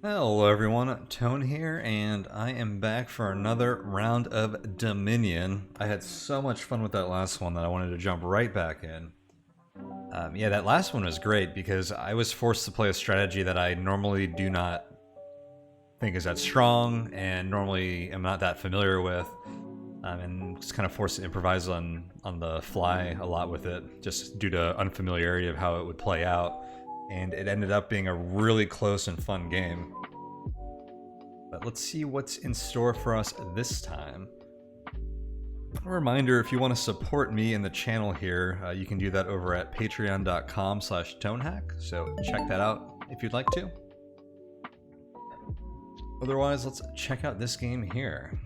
Hello everyone, Tone here, and I am back for another round of Dominion. I had so much fun with that last one that I wanted to jump right back in. Yeah, that last one was great because I was forced to play a strategy that I normally do not think is that strong and normally am not that familiar with, and just kind of forced to improvise on the fly a lot with it, just due to unfamiliarity of how it would play out. And it ended up being a really close and fun game. But let's see what's in store for us this time. A reminder, if you want to support me and the channel here, you can do that over at patreon.com/Tonehack, so check that out if you'd like to. Otherwise, let's check out this game here.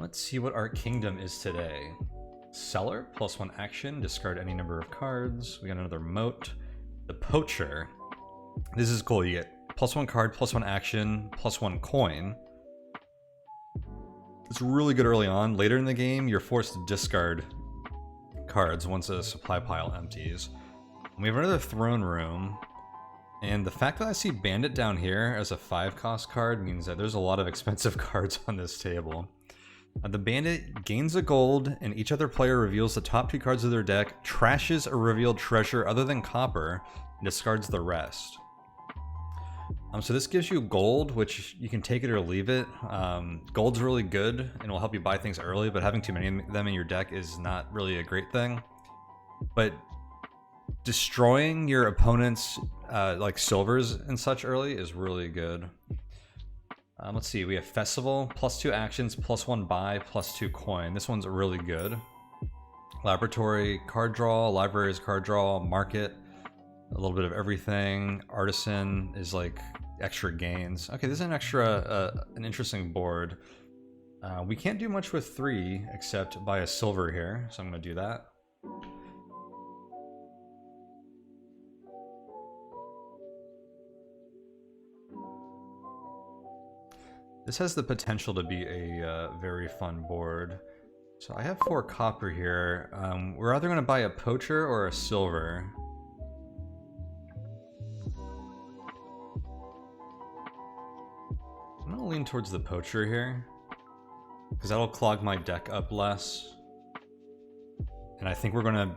Let's see what our kingdom is today. Seller, +1 action, discard any number of cards. We got another moat. The Poacher. This is cool, you get +1 card, +1 action, +1 coin. It's really good early on. Later in the game, you're forced to discard cards once a supply pile empties. And we have another throne room. And the fact that I see Bandit down here as a 5-cost card means that there's a lot of expensive cards on this table. The Bandit gains a gold, and each other player reveals the top 2 cards of their deck, trashes a revealed treasure other than copper, and discards the rest. So this gives you gold, which you can take it or leave it. Gold's really good, and will help you buy things early, but having too many of them in your deck is not really a great thing. But destroying your opponent's like silvers and such early is really good. Let's see, we have Festival, +2 actions, +1 buy, +2 coin. This one's really good. Laboratory, card draw, libraries, card draw, market, a little bit of everything. Artisan is like extra gains. Okay, this is an an interesting board. We can't do much with 3 except buy a silver here, so I'm gonna do that. This has the potential to be a very fun board. So I have 4 copper here. We're either going to buy a Poacher or a silver. I'm going to lean towards the Poacher here, because that'll clog my deck up less. And I think we're going to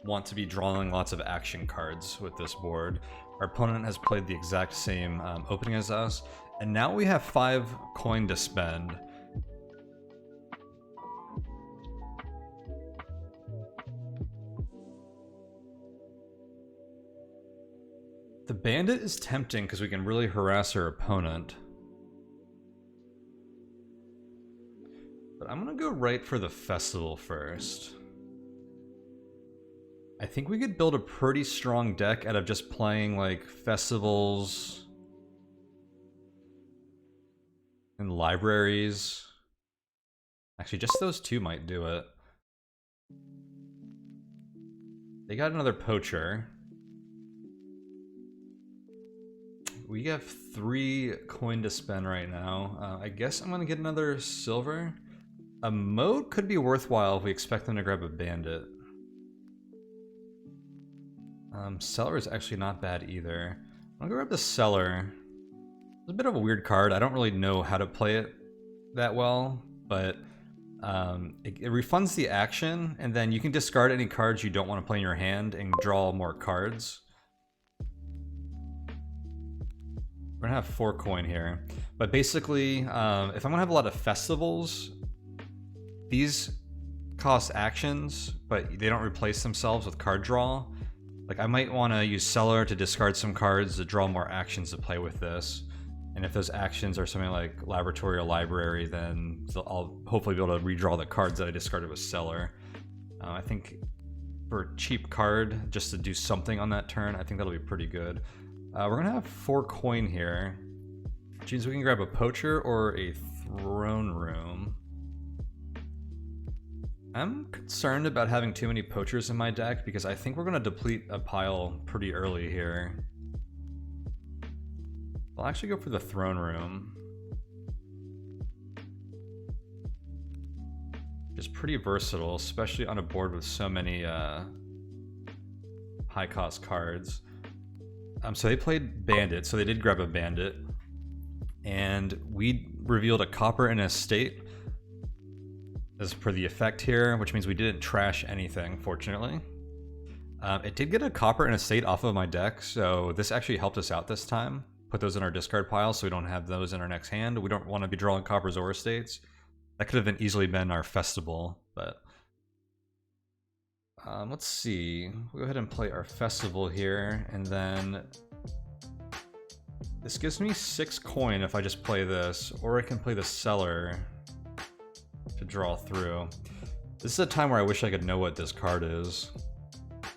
want to be drawing lots of action cards with this board. Our opponent has played the exact same opening as us, and now we have 5 coin to spend. The Bandit is tempting because we can really harass our opponent. But I'm gonna go right for the Festival first. I think we could build a pretty strong deck out of just playing like festivals and libraries. Actually, just those 2 might do it. They got another Poacher. We have 3 coin to spend right now. I guess I'm gonna get another silver. A moat could be worthwhile if we expect them to grab a Bandit. Seller is actually not bad either. I'm gonna grab the Seller. It's a bit of a weird card. I don't really know how to play it that well, but it refunds the action, and then you can discard any cards you don't want to play in your hand and draw more cards. We're gonna have 4 coin here, but basically, if I'm gonna have a lot of festivals, these cost actions, but they don't replace themselves with card draw. Like, I might want to use Seller to discard some cards to draw more actions to play with this. And if those actions are something like Laboratory or Library, then I'll hopefully be able to redraw the cards that I discarded with Seller. I think for a cheap card, just to do something on that turn, I think that'll be pretty good. We're going to have 4 coin here, which means we can grab a Poacher or a Throne Room. I'm concerned about having too many Poachers in my deck because I think we're going to deplete a pile pretty early here. I'll actually go for the Throne Room. It's pretty versatile, especially on a board with so many high cost cards. So they played Bandit, so they did grab a Bandit. And we revealed a copper and a estate as per the effect here, which means we didn't trash anything, fortunately. It did get a copper and estate off of my deck, so this actually helped us out this time. Put those in our discard pile so we don't have those in our next hand. We don't want to be drawing coppers or estates. That could have easily been our festival, but... let's see. We'll go ahead and play our festival here, and then... This gives me 6 coin if I just play this, or I can play the Cellar to draw through. This is a time where I wish I could know what this card is.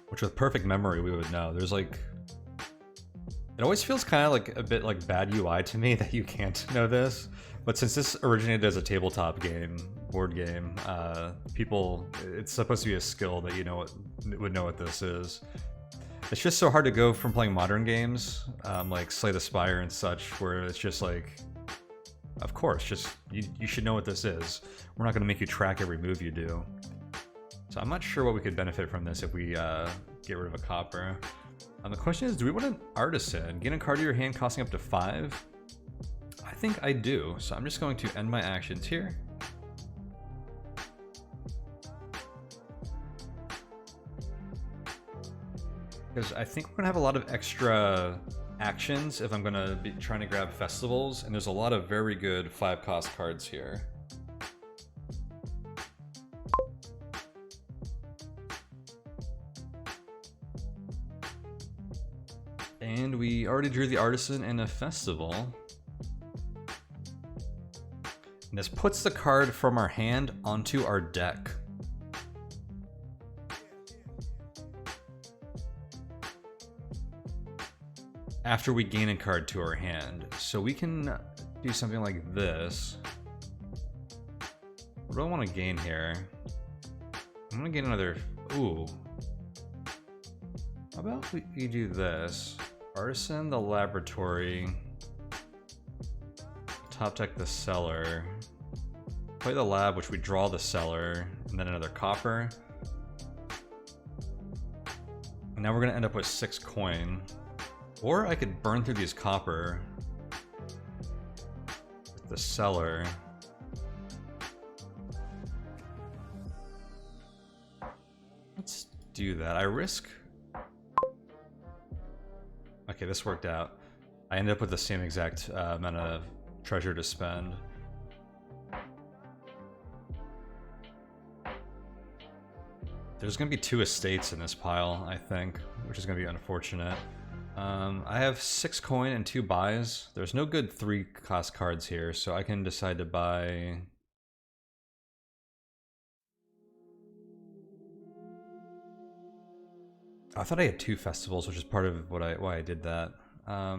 Which with perfect memory we would know. There's like... It always feels kind of like a bit like bad UI to me that you can't know this. But since this originated as a tabletop game, board game, people... It's supposed to be a skill that you know would know what this is. It's just so hard to go from playing modern games, like Slay the Spire and such, where it's just like, of course, just you should know what this is. We're not going to make you track every move you do. So I'm not sure what we could benefit from this if we get rid of a copper. The question is, do we want an Artisan? Gain a card to your hand costing up to 5? I think I do, so I'm just going to end my actions here. Because I think we're going to have a lot of extra actions if I'm going to be trying to grab festivals, and there's a lot of very good 5-cost cards here. And we already drew the Artisan and a festival. And this puts the card from our hand onto our deck. After we gain a card to our hand. So we can do something like this. What do I want to gain here? I'm going to gain another... Ooh. How about we do this? Artisan, the Laboratory. Top deck the Cellar. Play the Lab, which we draw the Cellar. And then another copper. And now we're going to end up with 6 coin. Or I could burn through these copper with the Cellar. Let's do that. I risk... Okay, this worked out. I ended up with the same exact amount of treasure to spend. There's going to be 2 estates in this pile, I think, which is going to be unfortunate. I have 6 coin and 2 buys. There's no good 3-cost cards here, so I can decide to buy... I thought I had 2 festivals, which is part of why I did that. I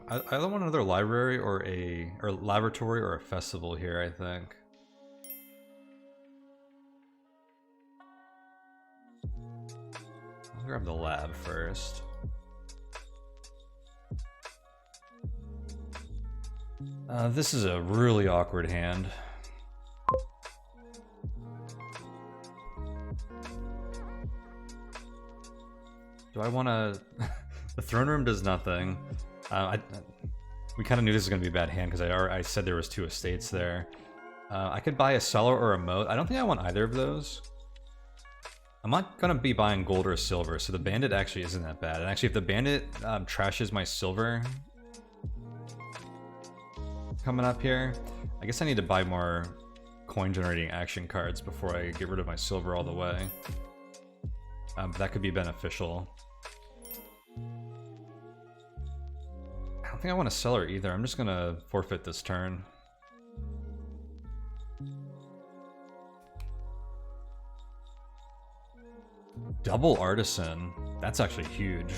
either want another library or laboratory or a festival here, I think. I'll grab the lab first. This is a really awkward hand. Do I want to... The throne room does nothing. We kind of knew this was going to be a bad hand because I said there was 2 estates there. I could buy a Cellar or a Moat. I don't think I want either of those. I'm not going to be buying gold or silver, so the Bandit actually isn't that bad. And actually, if the Bandit trashes my silver coming up here, I guess I need to buy more coin-generating action cards before I get rid of my silver all the way. But that could be beneficial. I don't think I want to Cellar either. I'm just going to forfeit this turn. Double Artisan. That's actually huge.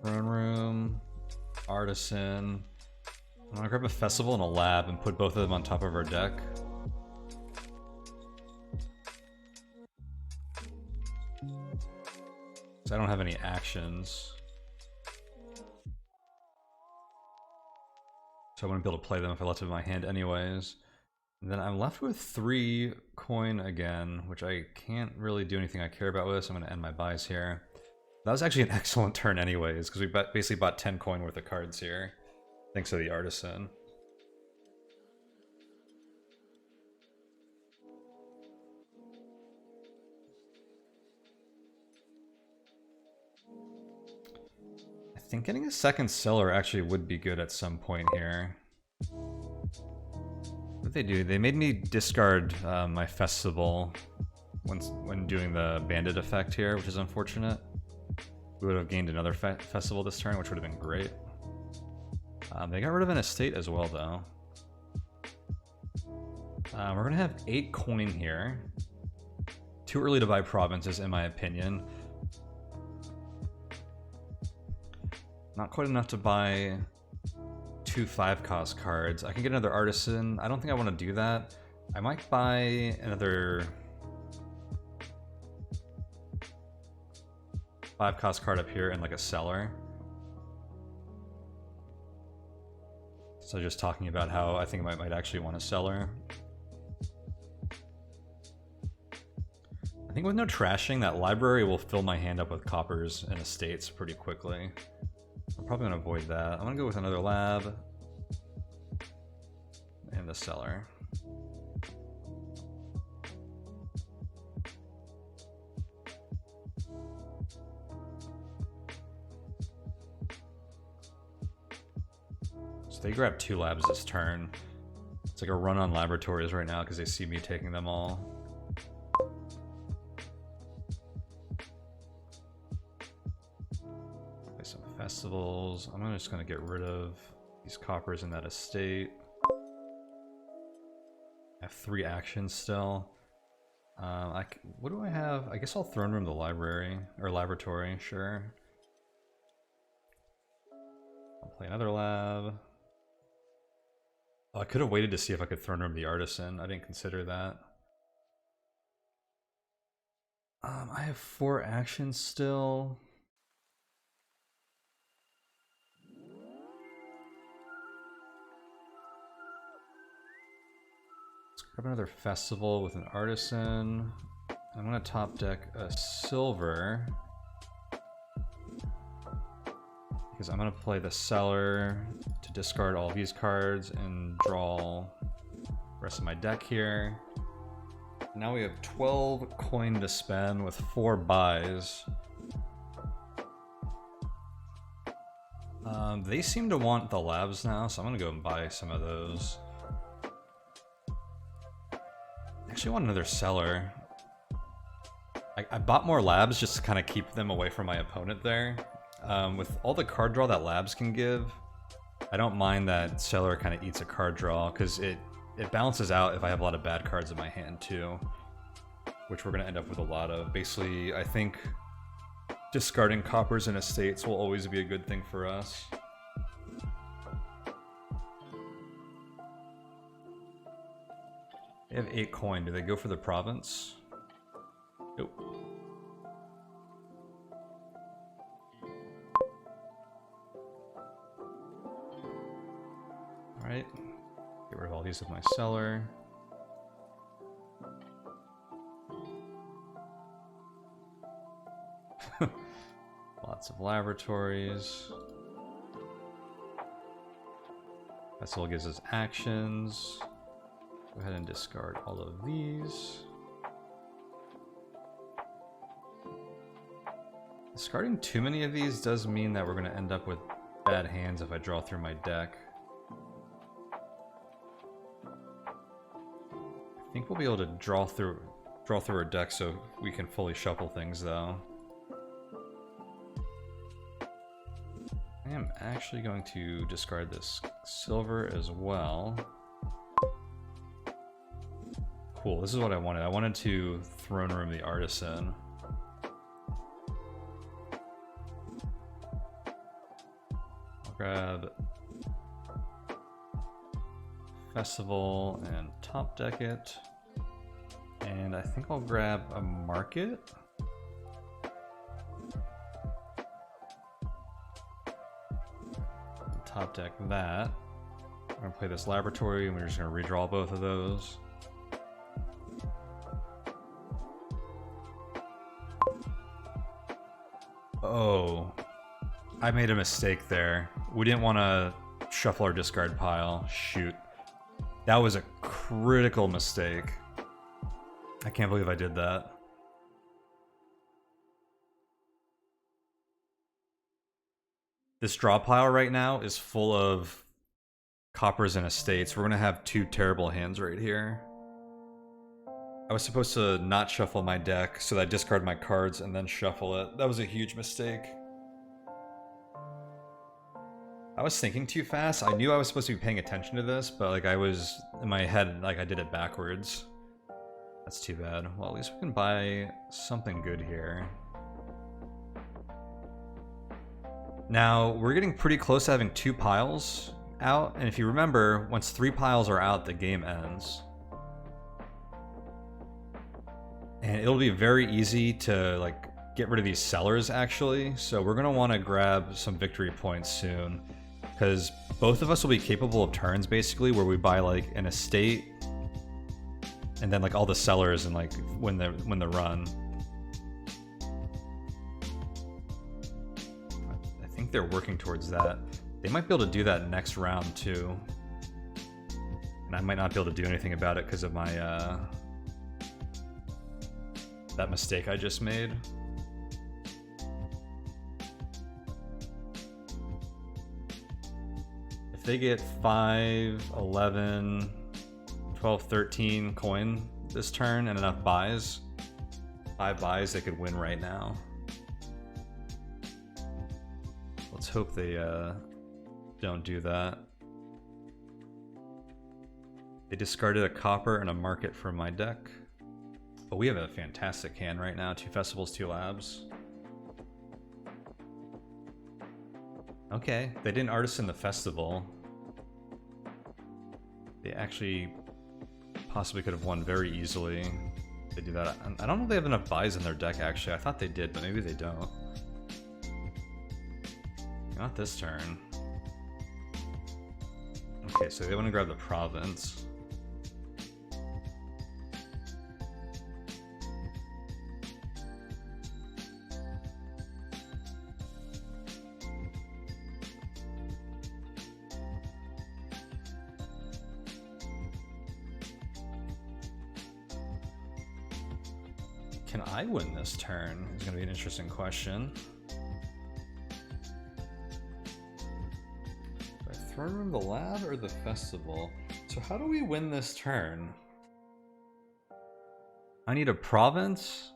Throne room, Artisan. I'm gonna grab a festival and a lab and put both of them on top of our deck. So I don't have any actions. So I wouldn't be able to play them if I left them in my hand anyways. And then I'm left with 3 coin again, which I can't really do anything I care about with, so I'm gonna end my buys here. That was actually an excellent turn anyways, because we basically bought 10 coin worth of cards here, thanks to the artisan. I think getting a second cellar actually would be good at some point here. What they do, they made me discard my festival when doing the bandit effect here, which is unfortunate. We would have gained another festival this turn, which would have been great. They got rid of an estate as well, though. We're going to have 8 coin here. Too early to buy provinces, in my opinion. Not quite enough to buy 2 5-cost cards. I can get another artisan. I don't think I want to do that. I might buy another 5-cost card up here and like a cellar. So just talking about how I think I might actually want a cellar. I think with no trashing, that library will fill my hand up with coppers and estates pretty quickly. I'm probably going to avoid that. I'm going to go with another lab and the cellar. So they grab 2 labs this turn. It's like a run on laboratories right now because they see me taking them all. Play some festivals. I'm just going to get rid of these coppers in that estate. I have 3 actions still. What do I have? I guess I'll throne room the library, or laboratory, sure. I'll play another lab. Oh, I could have waited to see if I could throne room the artisan. I didn't consider that. I have 4 actions still. Let's grab another festival with an artisan. I'm gonna top deck a silver, because I'm going to play the cellar to discard all of these cards and draw the rest of my deck here. Now we have 12 coin to spend with 4 buys. They seem to want the labs now, so I'm going to go and buy some of those. I actually want another cellar. I bought more labs just to kind of keep them away from my opponent there. With all the card draw that labs can give, I don't mind that cellar kind of eats a card draw, because it balances out if I have a lot of bad cards in my hand too, which we're going to end up with a lot of. Basically, I think discarding coppers and estates will always be a good thing for us. They have 8 coin. Do they go for the province? Nope. Alright. Get rid of all these with my cellar. Lots of laboratories. That all gives us actions. Go ahead and discard all of these. Discarding too many of these does mean that we're going to end up with bad hands if I draw through my deck. I think we'll be able to draw through our deck so we can fully shuffle things though. I am actually going to discard this silver as well. Cool, this is what I wanted. I wanted to throne room the artisan. I'll grab Festival and top deck it. And I think I'll grab a market. Top deck that. I'm gonna play this laboratory and we're just gonna redraw both of those. Oh, I made a mistake there. We didn't want to shuffle our discard pile. Shoot. That was a critical mistake. I can't believe I did that. This draw pile right now is full of coppers and estates. We're going to have two terrible hands right here. I was supposed to not shuffle my deck so that I discard my cards and then shuffle it. That was a huge mistake. I was thinking too fast. I knew I was supposed to be paying attention to this, but like I was in my head, like I did it backwards. That's too bad. Well, at least we can buy something good here. Now, we're getting pretty close to having 2 piles out, and if you remember, once 3 piles are out, the game ends. And it'll be very easy to like get rid of these sellers actually, so we're gonna want to grab some victory points soon, because both of us will be capable of turns basically where we buy like an estate and then like all the sellers and like win the run. I think they're working towards that. They might be able to do that next round too, and I might not be able to do anything about it because of my that mistake I just made. If they get 5, 11, 12, 13 coin this turn and enough buys, 5 buys, they could win right now. Let's hope they don't do that. They discarded a copper and a market from my deck. But we have a fantastic hand right now. 2 festivals, 2 labs. Okay, they didn't artisan the festival. They actually possibly could have won very easily. They do that. I don't know if they have enough buys in their deck actually. I thought they did, but maybe they don't. Not this turn. Okay, so they want to grab the province. Can I win this turn? It's going to be an interesting question. Do I throne room the lab or the festival? So how do we win this turn? I need a province,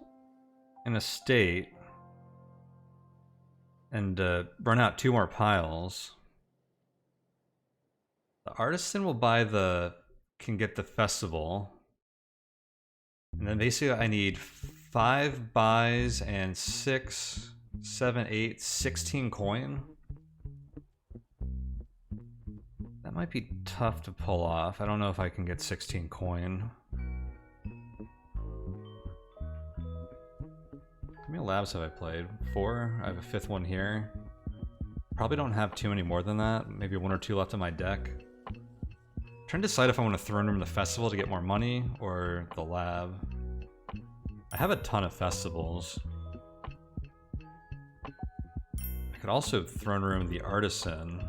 an estate, and run out 2 more piles. The artisan will buy can get the festival. And then basically I need 5 buys and 6, 7, 8, 16 coin. That might be tough to pull off. I don't know if I can get 16 coin. How many labs have I played? 4? I have a 5th one here. Probably don't have too many more than that. Maybe 1 or 2 left in my deck. I'm trying to decide if I want to throne room the festival to get more money or the lab. I have a ton of festivals. I could also throne room the artisan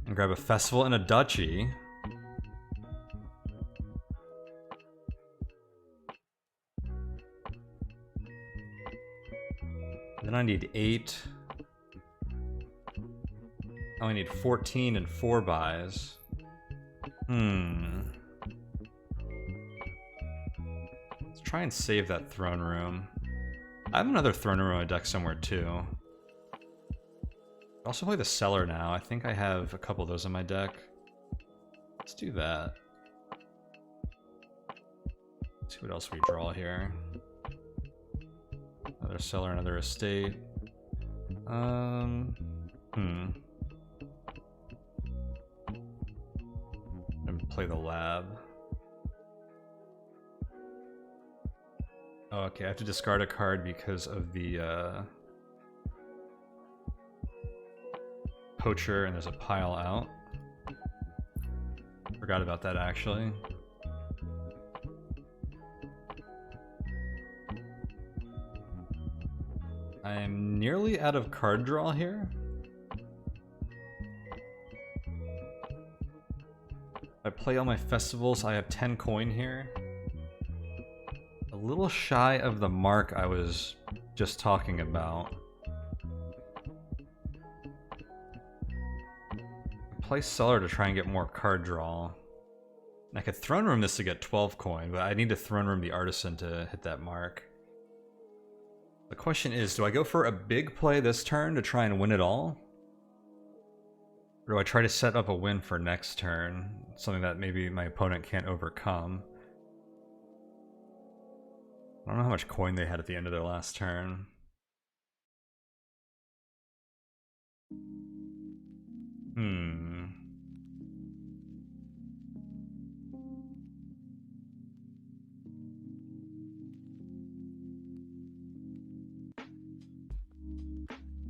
and grab a festival and a duchy. Then I need 8. I only need 14 and 4 buys. Let's try and save that throne room. I have another throne room in my deck somewhere too. I'll also play the cellar now. I think I have a couple of those in my deck. Let's do that. Let's see what else we draw here. Another cellar, another estate. And play the lab. Oh, okay, I have to discard a card because of the poacher, and there's a pile out. Forgot about that, actually. I'm nearly out of card draw here. If I play all my festivals, I have 10 coin here. A little shy of the mark I was just talking about. Play Cellar to try and get more card draw. And I could Throne Room this to get 12 coin, but I need to Throne Room the Artisan to hit that mark. The question is, do I go for a big play this turn to try and win it all? Or do I try to set up a win for next turn? Something that maybe my opponent can't overcome. I don't know how much coin they had at the end of their last turn.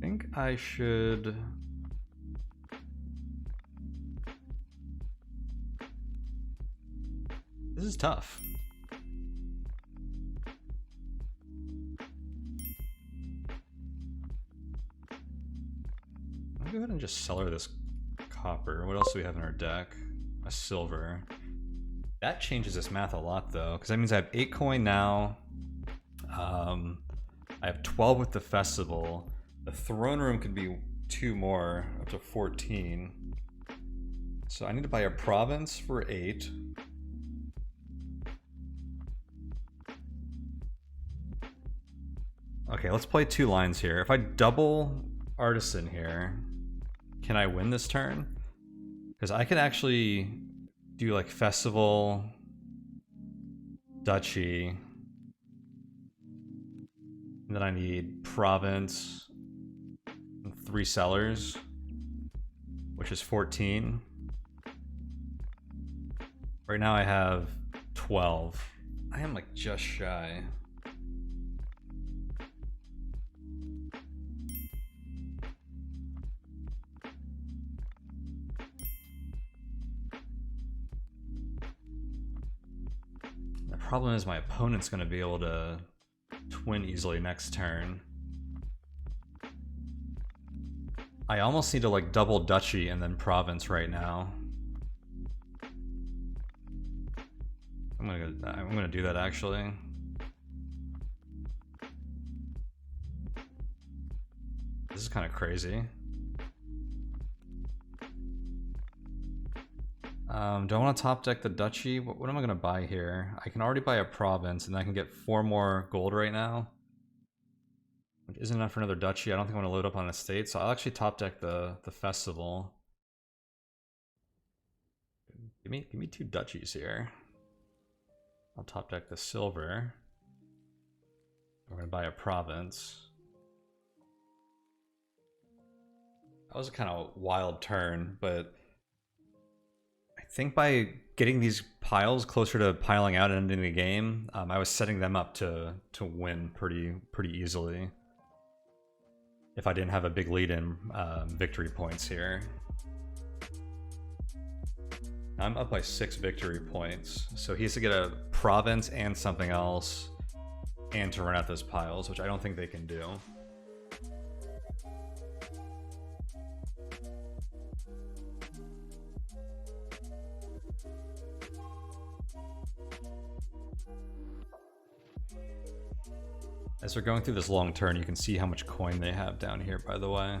I think I should... This is tough. I'll go ahead and just cellar this copper. What else do we have in our deck? A silver. That changes this math a lot, though, because that means I have 8 coin now. I have 12 with the festival. The Throne Room could be 2 more, up to 14. So I need to buy a province for 8. Okay, let's play 2 lines here. If I double Artisan here, can I win this turn? Because I could actually do like Festival, Duchy, and then I need Province, and 3 Cellars, which is 14. Right now I have 12. I am like just shy. The problem is my opponent's going to be able to twin easily next turn. I almost need to like double Duchy and then Province right now. I'm gonna do that actually. This is kind of crazy. Do I want to top deck the Duchy? What am I going to buy here? I can already buy a Province, and I can get 4 more gold right now, which isn't enough for another Duchy. I don't think I want to load up on a state, so I'll actually top deck the Festival. Give me 2 Duchies here. I'll top deck the Silver. We're going to buy a Province. That was a kind of wild turn, but I think by getting these piles closer to piling out and ending the game, I was setting them up to win pretty easily. If I didn't have a big lead in victory points here. I'm up by 6 victory points, so he has to get a Province and something else, and to run out those piles, which I don't think they can do. As we're going through this long turn, you can see how much coin they have down here, by the way.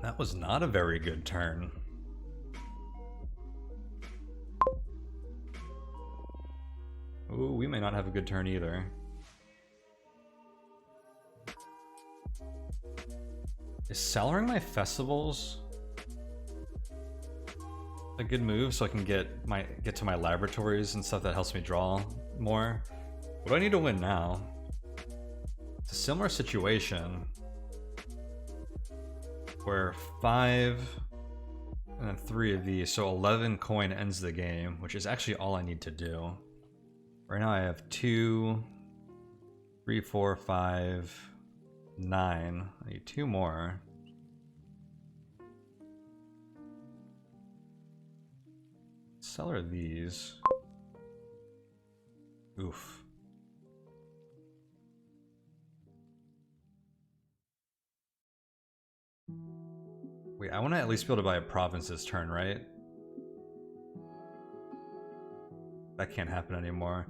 That was not a very good turn. Ooh, we may not have a good turn either. Is cellaring my festivals a good move so I can get to my laboratories and stuff that helps me draw more? What do I need to win now? It's a similar situation where 5 and then 3 of these, so 11 coin ends the game, which is actually all I need to do. Right now I have 2, 3, 4, 5, 9. I need 2 more. Sell her these. Oof. Wait, I want to at least be able to buy a province this turn, right? That can't happen anymore.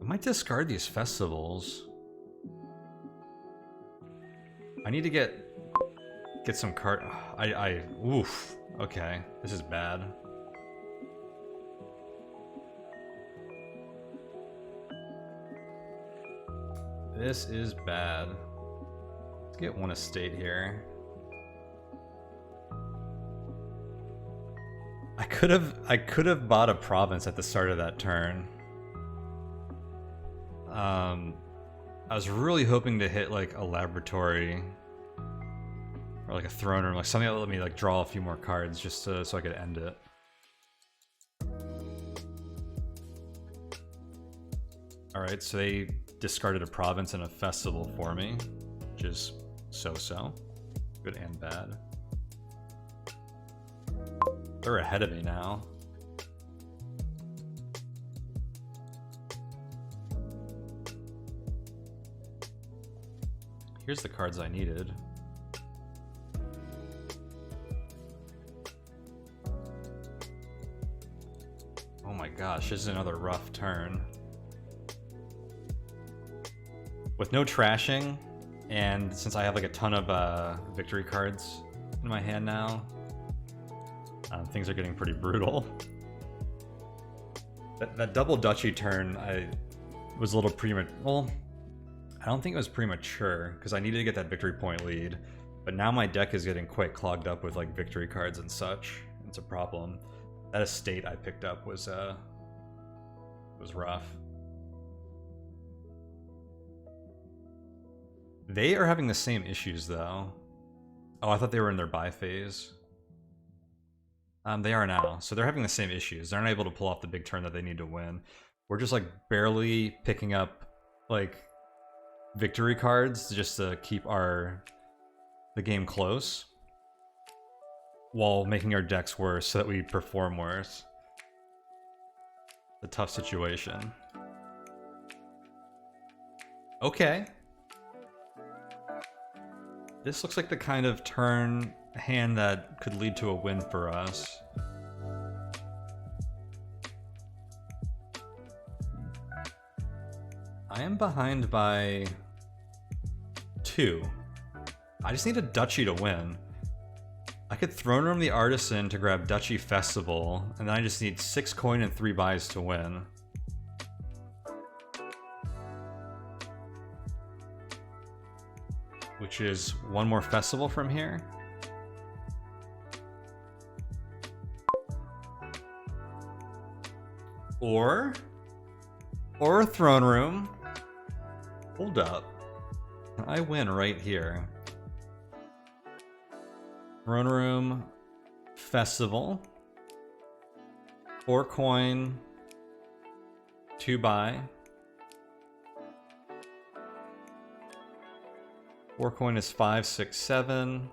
I might discard these festivals. I need to get some card. Oof. Okay, this is bad. This is bad. Let's get 1 estate here. I could have bought a province at the start of that turn. I was really hoping to hit like a laboratory or like a throne room, like something that would let me like draw a few more cards just so I could end it. All right, so they discarded a province and a festival for me, which is so-so, good and bad. They're ahead of me now. Here's the cards I needed. Oh my gosh, this is another rough turn. With no trashing, and since I have like a ton of victory cards in my hand now, things are getting pretty brutal. That double duchy turn, I was a little premature. Well, I don't think it was premature because I needed to get that victory point lead. But now my deck is getting quite clogged up with like victory cards and such. It's a problem. That estate I picked up was rough. They are having the same issues though. Oh, I thought they were in their buy phase. They are now, so they're having the same issues. They're not able to pull off the big turn that they need to win. We're just like barely picking up like victory cards just to keep the game close while making our decks worse so that we perform worse. A tough situation. Okay. This looks like the kind of hand that could lead to a win for us. I am behind by 2. I just need a duchy to win. I could throne room the artisan to grab duchy festival, and then I just need 6 coin and 3 buys to win. Which is 1 more festival from here. Or a throne room. Hold up. I win right here. Throne room, festival, 4 coin, 2 buy. 4 coin is 5, 6, 7.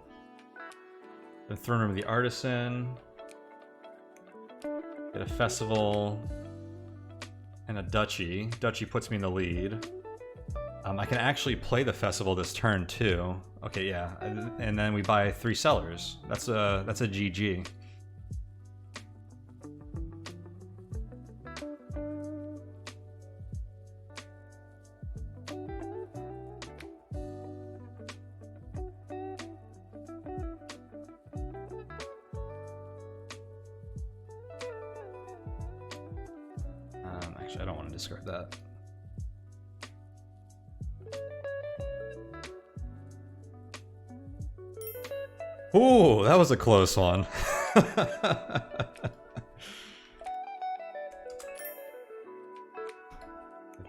The throne room of the artisan. Get a festival and a duchy. Duchy puts me in the lead. I can actually play the festival this turn too. Okay, yeah, and then we buy 3 sellers. That's a GG. Actually, I don't want to discard that. Ooh, that was a close one.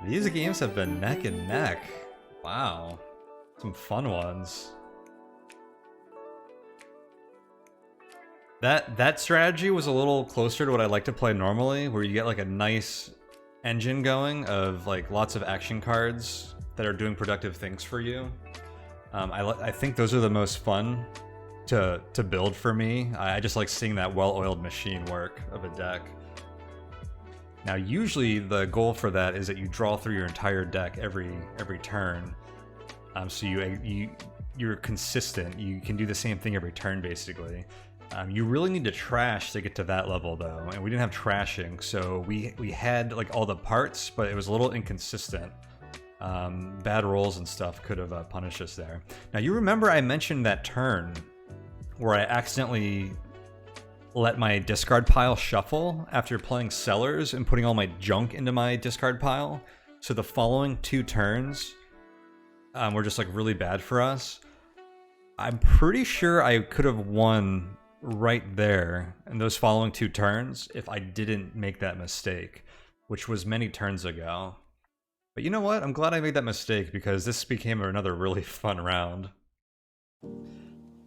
These games have been neck and neck. Wow. Some fun ones. That strategy was a little closer to what I like to play normally, where you get like a nice engine going of like lots of action cards that are doing productive things for you. I think those are the most fun to build for me. I just like seeing that well-oiled machine work of a deck. Now, usually the goal for that is that you draw through your entire deck every turn. So you're consistent. You can do the same thing every turn, basically. You really need to trash to get to that level, though, and we didn't have trashing, so we had like all the parts, but it was a little inconsistent. Bad rolls and stuff could have punished us there. Now, you remember I mentioned that turn where I accidentally let my discard pile shuffle after playing Sellers and putting all my junk into my discard pile? So the following 2 turns were just like really bad for us. I'm pretty sure I could have won right there in those following 2 turns if I didn't make that mistake, which was many turns ago. But you know what? I'm glad I made that mistake because this became another really fun round.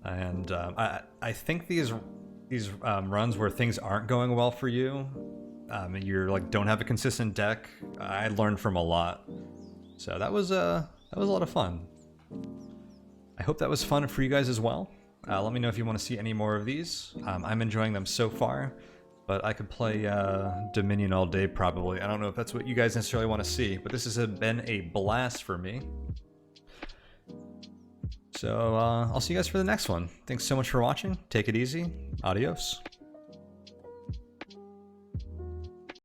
And I think these runs where things aren't going well for you, and you're like don't have a consistent deck, I learned from a lot. So that was a lot of fun. I hope that was fun for you guys as well. Let me know if you want to see any more of these. I'm enjoying them so far, but I could play Dominion all day probably. I don't know if that's what you guys necessarily want to see, but this has been a blast for me. So I'll see you guys for the next one. Thanks so much for watching. Take it easy. Adios.